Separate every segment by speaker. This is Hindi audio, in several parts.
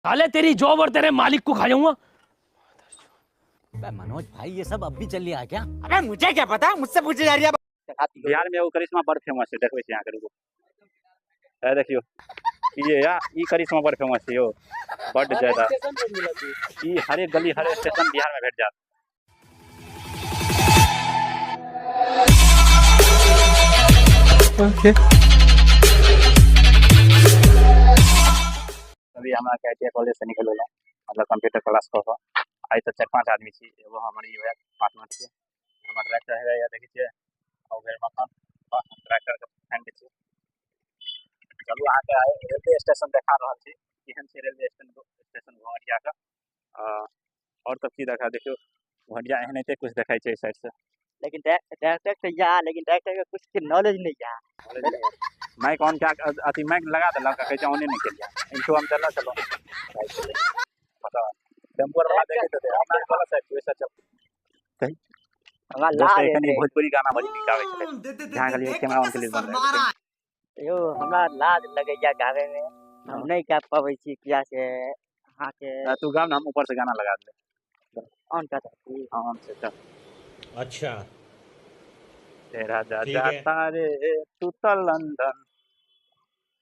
Speaker 1: साले तेरी जॉब और तेरे मालिक को खा जाऊंगा।
Speaker 2: मनोज भाई ये सब अब भी चल रहा है क्या?
Speaker 3: अबे मुझे क्या पता, मुझसे पूछे जा रही है।
Speaker 4: बिहार में वो करिश्मा बड़ फेमस है, देखो यहाँ करू है, देखियो ये या ई करिश्मा बड़ फेमस है, यो बड़ ज्यादा ई हर एक गली हर एक स्टेशन बिहार में भेट जाता।
Speaker 1: ओके
Speaker 4: अभी हमारा के कॉलेज से निकल गया, मतलब कंप्यूटर क्लास को आई तो 4-5 आदमी थी, एगो हमारी है पार्टनर थी, हमारा ट्रैक्टर है या देखिए और फिर मकान ट्रैक्टर के फ्रेंड थी। चलू अहाँ के रेलवे स्टेशन देखा रहा थी, केहन छै रेलवे स्टेशन घोड़िया का, और सब चीज देखा, देखियो घोड़िया एहन एते कुछ देखाई छै इस साइड से,
Speaker 2: लेकिन ट्रैक्टर तो जा, लेकिन ट्रैक्टर का कुछ नॉलेज नहीं जा।
Speaker 4: माइक ऑन क्या अति माइक लगा दे लगा कहते ऑन नहीं किया इनको हम चला चलो पता टेम्पो वाला देखे तो हमरा वाला साइड वैसा चल कहीं
Speaker 2: हमारा
Speaker 4: दोस्त
Speaker 2: लाज
Speaker 4: कनी भोजपुरी गाना बड़ी गावे छले जहां के लिए कैमरा ऑन के लिए बंद है
Speaker 2: यो हमारा लाज लगे जा गावे में, हम नहीं गा पावे छी किया से हां के
Speaker 4: तू गाना हम ऊपर से गाना लगा दे
Speaker 2: ऑन कर दी
Speaker 4: ऑन से चल।
Speaker 1: अच्छा
Speaker 4: तेरा जाता रे तू तो लंदन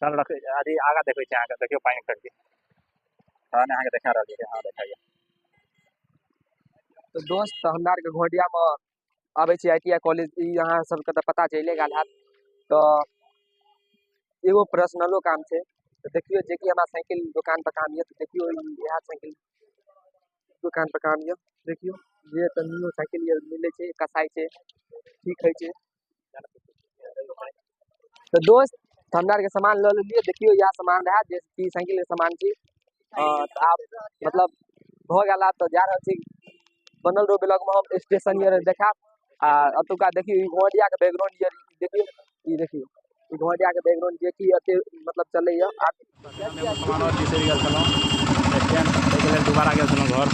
Speaker 4: चल रख अरे आगा देखै छै आगा देखियो पानी करके थाने आगे देखा रहली है। हां देखाइए
Speaker 3: तो दोस्त हमरा के घोड़िया में आवे छी ITI कॉलेज, यहाँ सबके तो पता चले गेल हैत। तो एगो पर्सनलो काम छै, तो देखियो जे कि हमरा साइकिल दुकान पर काम ये, तो देखियो यह साइकिल दुकान पर काम ये, देखियो ये तो न्यू साइकिल ये मिले छै, कसाई छै, ठीक है छै। तो दोस्त हमरा के सामान ल लिए, देखियो यह सामान रहा जैसे साइकिल के सामान छी। तो आप मतलब भ गेला तो जा रहल छी बनल रो ब्लॉग में हम स्टेशन ये देखा अतुका देखियो ई घोड़िया के बैकग्राउंड ये देखियो, ई देखियो ई घोड़िया के बैकग्राउंड जे कि अते मतलब चले ये
Speaker 4: सामान और बिसरि गेल छलहुँ स्टैंड एहि लेल दोबारा गेल छलहुँ घर,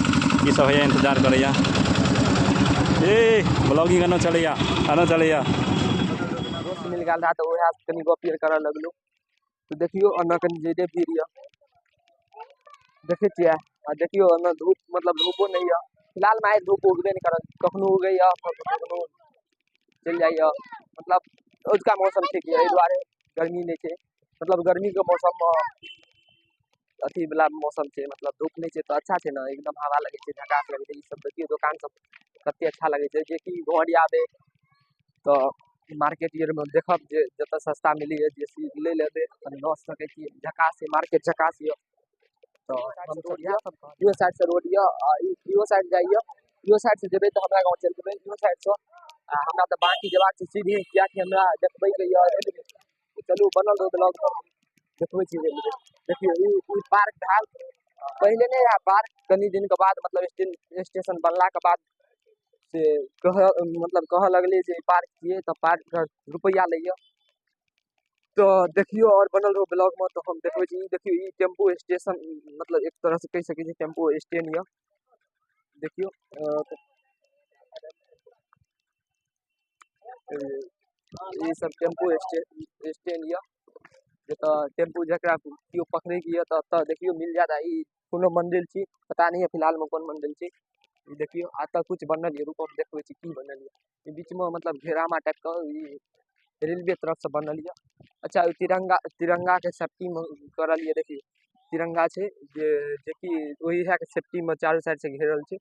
Speaker 4: की सब होइए इंतजार करैया ए ब्लॉगिंग आनो चलैया
Speaker 3: दोस्त मिल गेल रहा, तो वह कनी गप कर लगलू। तो देखियो अन्न कनी ज्यादा भीड़ ये, देखे छियै आ देखियो अन्न धूप मतलब धूपो नहीं है फिलहाल में, धूप उगबे नहीं करत, कखनो उगैया कखनो चल जाइए, मतलब उसका मौसम ठीक है, एहि दुआरे गर्मी नहीं है, मतलब गर्मी के मौसम में अथी वाला मौसम है, मतलब धूप नहीं है तो अच्छा है ना, एकदम हवा लगे छै, झकास लगे छै। ई सब देखियो दुकान सब कते अच्छा लगे छै, जे कि घर आबे तो मार्केट ईयर में देखब जे जत सस्ता मिली है, जे ले लेबे ल सके छी, झकास है मार्केट, झकास ये। तो हम रोड यो साइड से रोड ये, यो साइड जाइए, यो साइड से जेबे तो हमरा गांव चल जेबे, यो साइड से हमरा तो बाकी जवाब से सीधी किया कि हमरा देखबे के ये रेलवे। चलू बनल रो ब्लॉग में देखबे छी रेलवे, देखियो ई पार्क धाल पहले नहीं रहा पार्क, कनी दिन के बाद मतलब स्टेशन बनला के बाद से कह लगले जे पार्क किए, तो पार्क रुपया लइए। तो देखियो और बनल रहो ब्लॉग में, तो हम देखबे छी देखियो ई टेम्पू स्टेशन, मतलब एक तरह से कह सके छी टेम्पू स्टैंड ये, देखियो ये सब टेम्पू स्टैंड ये, तो टेम्पू जकरा केओ पकड़े के ये तो देखियो मिल जाता। ई कोनो मंदिर छी, पता नहीं है फिलहाल में कौन मंदिर छी, देखियो आता कुछ बनल है, रूप देखबे छी की बनल है, बीच में मतलब घेरामा टाइप का रेलवे तरफ से बनल है। अच्छा तिरंगा के सेफ्टी में करल ये, देखियो तिरंगा छै जे कि वही है के सेफ्टी में चारों साइड से घेरल छै।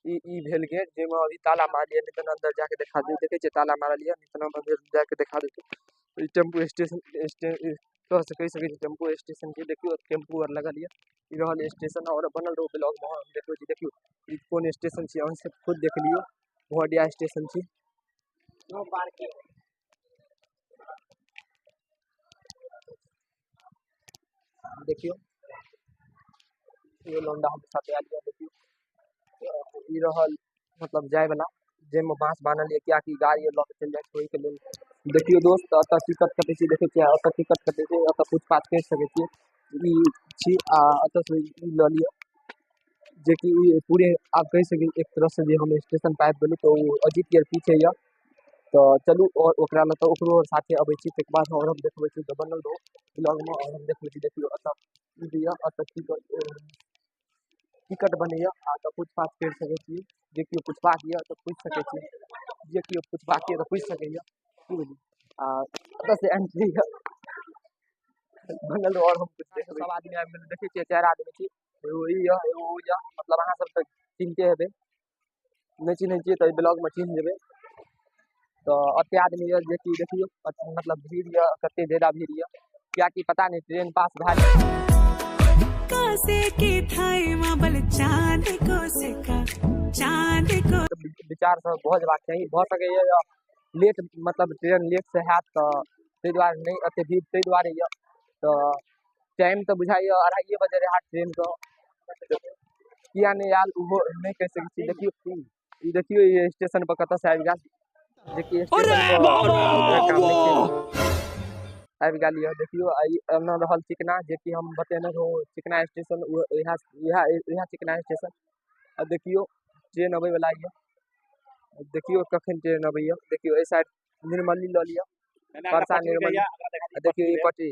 Speaker 3: ई भेल गेट जे में अभी ताला मारलिए, नहीं तो अंदर जाके दिखा दे, देखे छै ताला मारलिए, नहीं तो अंदर जाके दिखा देते। टेम्पू स्टेशन कह सके टेम्पू स्टेशन के, देखियो टेम्पू और लगल है, ई रहल स्टेशन और बनल रहो ब्लॉग में हम देखियो जी, देखियो ई कौन स्टेशन छी, अहाँ सब खुद देख लियो, घोड़िया स्टेशन छी। देखियो ये लोंडा हम साथ आ लिया, देखियो ई रहल मतलब जाय वाला जे में बांस बानल है, क्या की गाड़ी लॉक चल जाए कोई के लेल। देखियो दोस्त अत टिकट कटे छी, देखे छियै अत टिकट कटे छै, अत पूछताछ कर सके छियै, ई छी आ अत से ई ल लियो, जे कि पूरे आप कह सके एक तरह से जे हम स्टेशन पे आबि गेलू, तो अजीत के पीछे ये तो चलू और ओकरा लए तऽ ओकरो साथे अबै छी, तकर बाद और हम देखबै छी तऽ बनल रहो ब्लॉगमे। और हम देखबै छी, देखियो एतऽ ई दिया एतऽ टिकट बनैया आ तऽ पूछताछ करि सकै छी, जे केओ पुछबाक यऽ तऽ पूछि सकै छी, जे केओ पुछबाक यऽ तऽ पूछि सकैया, की बुझलियै। आ एतऽ से एंट्री बनल रहो और हम कुछ देखबै। सब आदमी आबि गेल, देखै छियै 4 आदमी छी, एगो ई यऽ एगो ओ यऽ, मतलब अहाँ सब तऽ चिन्हते हेबै, नहीं चिन्है छियै तऽ ब्लॉग में चिन्ह जेबै। तो अते आदमी यऽ जे कि देखियो मतलब भीड़ यऽ, कते ज्यादा भीड़ यऽ, कियाकि पता नहीं ट्रेन पास भए विचार से भऽ जेबाक चाही, भऽ सकैया लेट, मतलब ट्रेन लेट से हैत तऽ ताहि दुआरे नहीं एते भीड़, ताहि दुआरे यऽ। तो टाइम तो बुझाइए 2:30 बजे रहा ट्रेन को, किया नहीं आयल ओहो नहीं कहि सकै छी। देखियो ई देखियो ये स्टेशन पर कतऽ से आबि गेल, देखिए स्टेशन पर काम नहीं छै, आबि गेल यऽ। देखियो एना रहल चिकना, जे कि हम बतेने रहौं चिकना स्टेशन, इएह चिकना स्टेशन। आ देखियो ट्रेन अबै वाला यऽ, देखियो कखन ट्रेन अबैया। देखियो एहि साइड निर्मली लऽ लिअ, परसा निर्मली, देखियो ई पटरी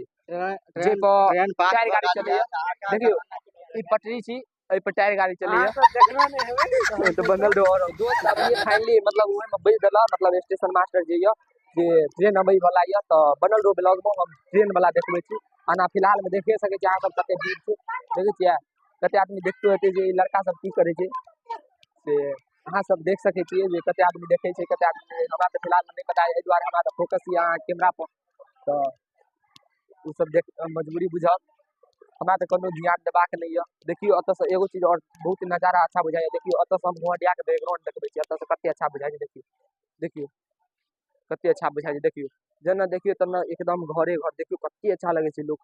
Speaker 3: जे पर 4 गाड़ी चलैया, देखियो ई पटरी छी, एहि पर 4 गाड़ी चलैया। तो बनल रहो और दोस्त अभी फाइनली मतलब ओहि में बैठ देला, मतलब स्टेशन मास्टर जे यऽ जे ट्रेन अबै वाला यऽ, तो बनल रहो ब्लॉग में, हम ट्रेन वाला देखबै छी। आना फिलहाल में देखे सकै छी अहाँ सब कते भीड़ छै, देखै छियै कते आदमी देखते हेतै जे लड़का सब की करे छै, से अहाँ सब देख सकै छियै जे कते आदमी देखै छै, कते आदमी हमरा तऽ फिलहाल में नहीं पता, एहि दुआरे हमरा तऽ फोकस यऽ अहाँ कैमरा पर, तो ओ सब देख मजबूरी बुझब, हमरा तऽ कोनो ध्यान देबाक नहीं यऽ। देखियो एतऽ से एगो चीज और बहुत नजारा अच्छा बुझाइए, देखियो एतऽ से हम गोहाटिया के बैकग्राउंड देखबै छी, एतऽ से कते अच्छा बुझाइ छै, देखियो कते अच्छा बुझाइ छै। देखियो जेना देखियो तेना एकदम घरे घर, देखियो कते अच्छा लगे छै लोग,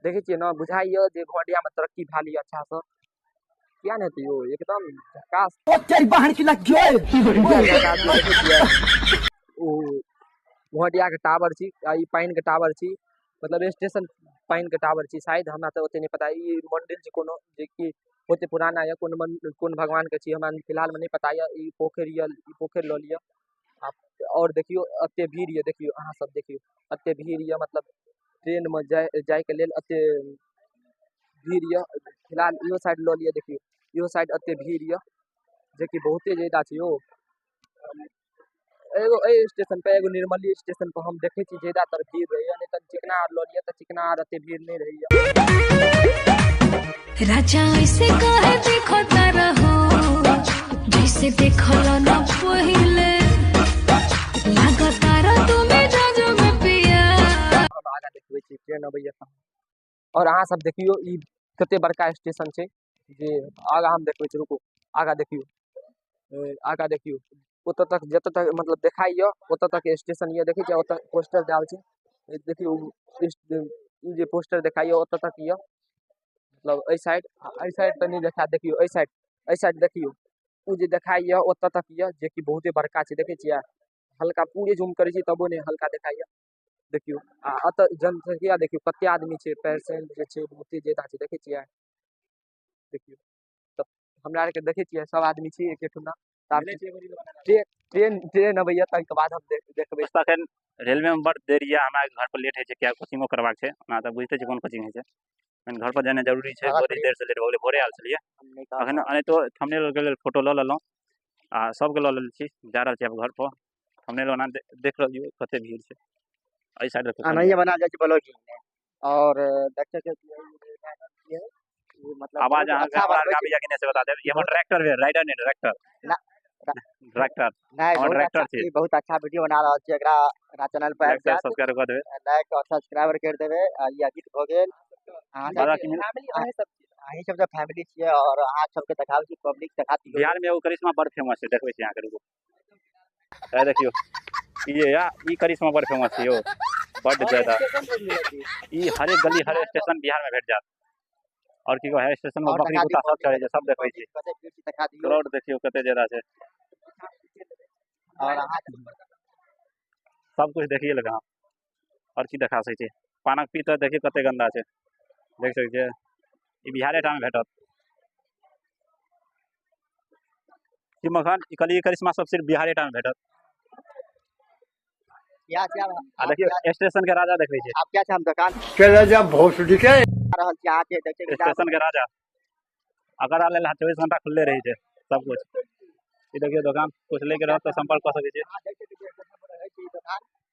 Speaker 3: देखै छियै ना, बुझाइए जे गोहाटिया में तरक्की भए लिया अच्छा से, किया नहीं हेतै यौ, एकदम झकास ओ गोहाटिया के टावर छी, ई पानि के टावर छी, मतलब स्टेशन पानि के टावर छी शायद, हमरा तऽ ओते नहीं पता। ई मंदिर छै कोनो, जे कि ओते पुराना यऽ, कोन भगवान के छी हमरा फिलहाल में नहीं पता यऽ। ई पोखरि यऽ, ई पोखरि लऽ लिअ। और देखियो एते भीड़ यऽ, देखियो अहाँ सब देखियो एते भीड़ यऽ, मतलब ट्रेन में जाय के लेल एते भीड़ यऽ। फिलहाल इहो साइड लऽ लिअ, देखियो इहो साइड एते भीड़ यऽ, जे कि बहुते ज्यादा छै यौ। एगो एहि स्टेशन पे, एगो निर्मली स्टेशन पर हम देखे छी ज्यादातर भीड़ रहैया, नहीं तो चिकना आर लऽ लिअ तऽ चिकना आर एते भीड़ नहीं रहैया।
Speaker 5: राजा ऐसे कहे देखो तारा हो, जैसे देखो ना पहिले लागा तारा तुम्हें जाजो में पिया।
Speaker 3: हम आगा देखबै छी ट्रेन अबैया कहाँ, और अहाँ सब देखियो ई कते बड़का स्टेशन छै, जे आगा हम देखबै छी, रुकू आगा देखियो, आगा देखियो ओतऽ तक, जतऽ तक मतलब देखाइ यऽ ओतऽ तक स्टेशन यऽ, देखै छियै ओतऽ पोस्टर देल छै, देखियो ई जे पोस्टर देखाइ यऽ ओतऽ तक यऽ, मतलब एहि साइड तऽ नहीं देखायत, देखियो एहि साइड देखियो ओ जे देखाइ यऽ ओतऽ तक यऽ, जे कि बहुते बड़का छै, देखै छियै हल्का पूरे जूम करै छी तबो नहीं हल्का देखाइ यऽ। देखियो आ एतऽ जनसंख्या देखियो कते आदमी छै, पेशेंट जे छै बहुते ज्यादा छै, देखै छियै देखियो तऽ हमरा आरके देखै छियै सब आदमी छी एकेठुना, ट्रेन अबैया तकर बाद हम देखबै।
Speaker 4: तखन रेलवे में बड़ देर यऽ, हमरा घर पर लेट होइ छै, क्या कोचिंगो करबाक छै, हमरा तऽ बुझते छी कोन कोचिंग होइ छै, घर पर जेनाइ जरूरी छै, बड़ी देर से लेट भऽ गेलै, भोरे आयल छलियै, अखन तो थंबनेल के लेल फोटो लऽ लेलहुँ आ सबके लऽ लेले छी, जा रहल छी आब घर पर, थंबनेल बना देख रहलियो कते भीड़ छै, एहि साइड
Speaker 2: नहीं बना जाए छै ब्लॉगिंग में, और देख सकै छियै मतलब
Speaker 4: आवाज अहाँ
Speaker 2: अच्छा
Speaker 4: हमरा
Speaker 2: बनबै
Speaker 4: आबि या कि नहीं से बता देब। ये ट्रैक्टर है, राइडर नहीं ट्रैक्टर, ट्रैक्टर
Speaker 2: नहीं
Speaker 4: और ट्रैक्टर छै,
Speaker 2: बहुत अच्छा वीडियो बना रहल छी, एकरा चैनल पर आबि जायत,
Speaker 4: सब्सक्राइब कर देबै,
Speaker 2: लाइक और सब्सक्राइबर कर देबै। ई अजीत भऽ गेल, अहाँ सब जे फैमिली छियै, और अहाँ सबके देखाबै छी, पब्लिक देखा दियौ।
Speaker 4: बिहार में एगो करिश्मा बड़ फेमस है, देखबै छी अहाँ के, रुकू देखियो ई करिश्मा बड़ फेमस है यौ, बड़ ज्यादा, ई हर एक गली हर स्टेशन बिहार में भेट जात, और की है स्टेशन में बकरी कुत्ता सब चढ़े छै, सब देखबै छी, क्राउड देखियो कते ज्यादा छै,
Speaker 2: और अहाँ
Speaker 4: सब कुछ देखिए लगा, और की देखा सकै छी, पानक पी तऽ देखियो कते गंदा छै, देख सकै छियै ई बिहारे टा में भेटत, कि मखान ई करिश्मा सब सिर्फ बिहारे टा में भेटत,
Speaker 2: यहाँ से
Speaker 4: देखियो स्टेशन के राजा देख लीजिए,
Speaker 2: आप क्या हम दुकान
Speaker 1: चला जा भोसड़ी के
Speaker 2: रहल छी यहाँ के देखे
Speaker 4: स्टेशन के राजा अगर आले 24 घंटा खुले रही है सब कुछ। ये देखियो दुकान कुछ लेके रह तो संपर्क कर सके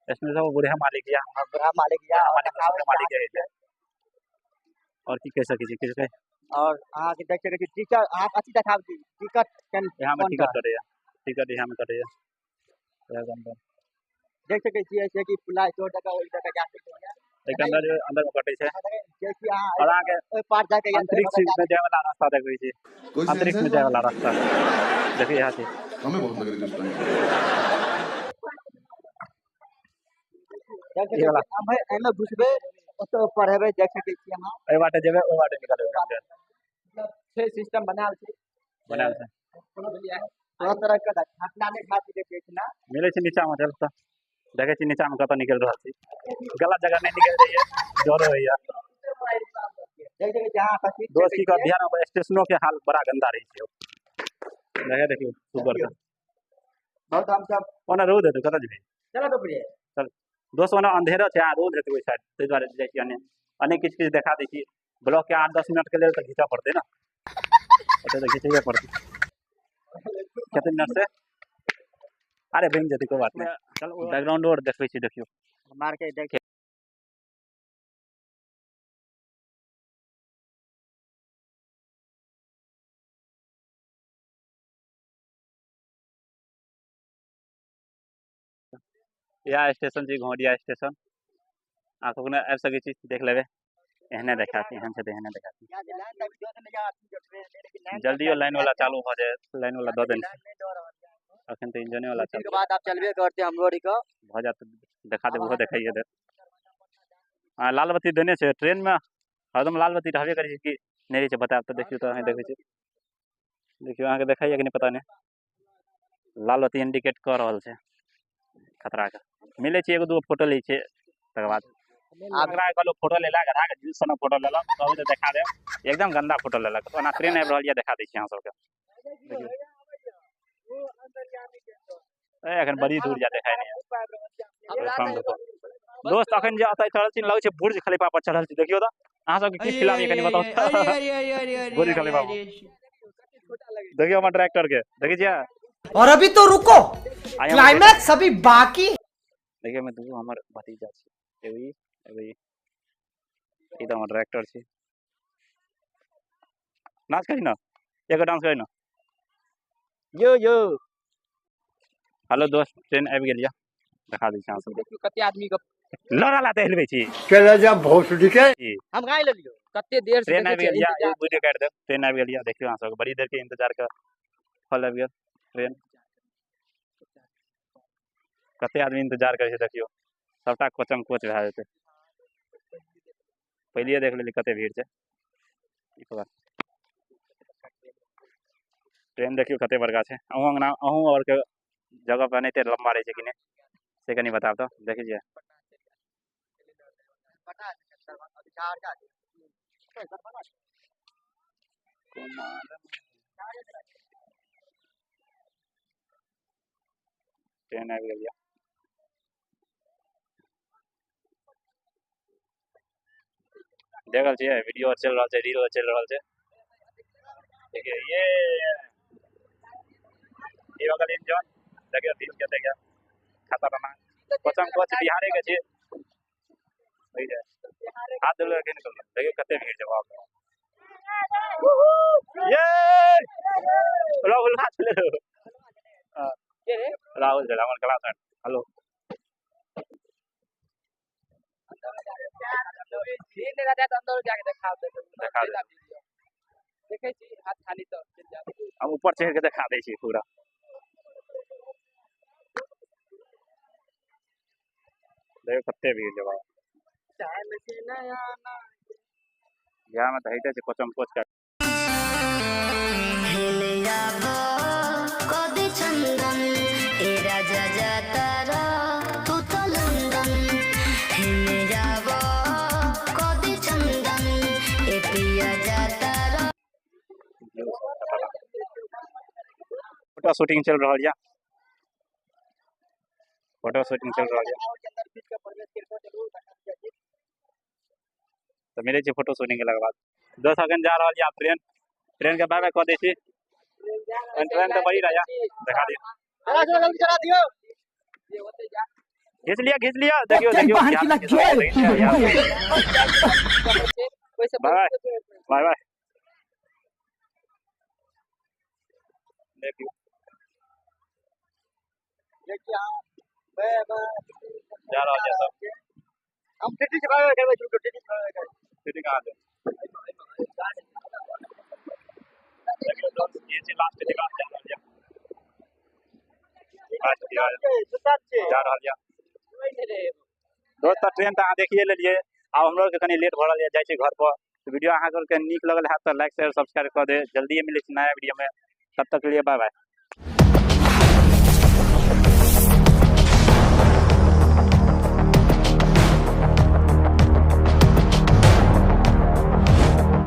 Speaker 4: स्टेशन वो बुढ़िया मालिक या
Speaker 2: बुरा मालिक या
Speaker 4: मालिक है और की कह सके किस के
Speaker 2: और अहाँ के देख सके छी टिकट अहाँ अच्छी देखाब छी टिकट कैन
Speaker 4: यहाँ में टिकट करे टिकट यहाँ में करे
Speaker 2: देख सके छी ऐसे कि पुला चोर तक ओइ तक जा सके
Speaker 4: एक अंदर में कटे छे
Speaker 2: जैसे अहाँ
Speaker 4: और आगे
Speaker 2: ओइ पार जाके
Speaker 4: अंतरिक्ष में जाए वाला रास्ता देखै छी, अंतरिक्ष में जाए वाला रास्ता देखिए यहाँ से
Speaker 6: हमें बहुत लग रही थी उस टाइम।
Speaker 4: ये वाला
Speaker 2: हम एमे घुसबे ओतो पढ़ेबे देख सके छी अहाँ
Speaker 4: ए बाटे जेबे ओ बाटे निकलबे
Speaker 3: छे सिस्टम बनाल छै
Speaker 4: बनाल छै
Speaker 2: तरह तरह के घटना ने खाती देखे छी ना
Speaker 4: मिले छै नीचा में चल तो देखे छी नीचा में कत निकल रहल छी, गलत जगह नहीं निकल रही है जोरो होइया
Speaker 2: देख सके छी अहाँ पति
Speaker 4: दोस्त की का ध्यान में स्टेशनों के हाल बड़ा गंदा रही छै देखे देखियो सुपर का
Speaker 2: बहुत हम सब
Speaker 4: ओना रोड है तो कत जेबे
Speaker 2: चलो तो बढ़िया
Speaker 4: चल दोस्त ओना अंधेरा छै आ रोड है तो ओइ साइड ते द्वारे जाय छी अनेक किछ देखा दै छी ब्लॉक के 8-10 मिनट के लिए तो घिचा पड़ते ना ओते तो घिचैया पड़ते कितने मिनट से अरे बन जती कोई बात नहीं चल बैकग्राउंड और देखै छी देखियो
Speaker 2: मार के देख
Speaker 4: या स्टेशन जी घोड़िया स्टेशन आ कखनो आबि सकै छी देख लेबे एहने देखाती एहन छै तऽ एहने देखाती
Speaker 2: यहाँ से लाइन तक जो ने जा जो ट्रेन लेकिन लाइन
Speaker 4: जल्दियो लाइन वाला चालू भ जाए लाइन वाला दऽ देने अखन तऽ इंजने वाला
Speaker 2: के
Speaker 4: चालू
Speaker 2: बाद आप चलबे करते हम रोड को
Speaker 4: भ जात देखा देबो ओहो देखाइए दे हां लाल बत्ती देने छै ट्रेन में हरदम लाल बत्ती रहबे करै छै कि नहीं रहे छै बताब तऽ देखियो तऽ अहाँ देखै छी देखियो अहाँ के देखाइए कि नहीं पता नहीं लाल बत्ती इंडिकेट कर रहल छै खतरा के मिले छै एगो दूगो फोटो लै छै तकर बाद आगरा कहलो फोटो लेला गधा के जींस सन फोटो लेलक कहबै तऽ देखा दे एकदम गंदा फोटो लेलक ओना ट्रेन आबि रहल ये देखा दै छी अहाँ सबके ए एखन बड़ी दूर जा देखाय नहीं दोस्त अखन जे अतै चढ़ल छी लगै छै बुर्ज खलीफा पर चढ़ल छी देखियो तऽ अहाँ सबके की खिलाबी कनी बताओ बुर्ज खलीफा देखियो हमर ट्रैक्टर के देखै छियै
Speaker 7: और अभी तो रुको क्लाइमैक्स अभी बाकी
Speaker 4: देखियो मैं दूगो हमर भतीजा छी एबी ई तऽ हमर ट्रैक्टर छी नाच करी ना एगो डांस करी ना यो हेलो दोस्त ट्रेन आबि गेल या देखा दै छी अहाँ सब
Speaker 3: देखियो कते आदमी के
Speaker 4: लड़ा लाते हिलबै छी
Speaker 1: चला जा भोसड़ी के
Speaker 2: हम गाय ले लियो
Speaker 3: कते देर से
Speaker 4: ट्रेन आबि
Speaker 3: देखे
Speaker 4: गेल या
Speaker 3: इंतजार
Speaker 4: वीडियो काट दे ट्रेन आबि गेल या देखियो अहाँ सब बड़ी देर के इंतजार के फल आबि गेल ट्रेन कते आदमी इंतजार करे छै देखियो सबटा कोचम कोच भए जेतै पहिले देख लेली कते भीड़ छै ई पर ट्रेन देखियो कते बड़का छै अहूँ अंगना अहूँ और के जगह पर एनाहिते लंबा रहै छै कि नहीं से कनी बताब तो देखै छियै ट्रेन आबि गेल या देख रहल छियै वीडियो चल रहल छै रील चल रहल छै देखिए ये बगल इंजन देखियो दिन कते गया खतरनाक कोचम कोच बिहारे के छै सही है हाथ धोले के निकल देखियो कते भीड़ छै बाप ये राहुल हाथ ले लो
Speaker 3: के रे
Speaker 4: राहुल जला हमर क्लास हेलो
Speaker 3: ट्रेन राजा तो अंदर जाके देखा दे
Speaker 4: देखा दे।
Speaker 3: देखे छी हाथ खाली तो चल जा
Speaker 4: हम ऊपर चढ़ के देखा दै छी पूरा देखो कते भीड़ छै बाप
Speaker 2: टाइम से नया ना
Speaker 4: बिहार में तो हइते छै कोचम कोच का
Speaker 5: कदी चंदन ए राजा जातारा तू तो लंदन हिने जाबो कदी चंदन ए पिया जातारा
Speaker 4: फोटो शूटिंग चल रहल या फोटो शूटिंग चल रहा है तो मिले फोटो शूटिंग के बाद दोस्त अखन जा रहा है ट्रेन ट्रेन के बाय बाय कह दै छी ट्रेन तो बड़ी रहा दिखा दियो खींच लिया देखियो देखियो बाय बाय देखियो जा रहा है सब
Speaker 2: हम टिटी से भाग गए टिटी
Speaker 4: ठीक है ये से लास्ट जगह जा रहा है जा रहा है दोस्त ट्रेन तो अहाँ देखिए लेलिए अब हम लोग के कनी लेट भ रहा है जाय छी घर पर तो वीडियो अहाँ के नीक लगल है तो लाइक शेयर सब्सक्राइब कर दे जल्दी मिले नया वीडियो में तब तक के लिए बाय बाय।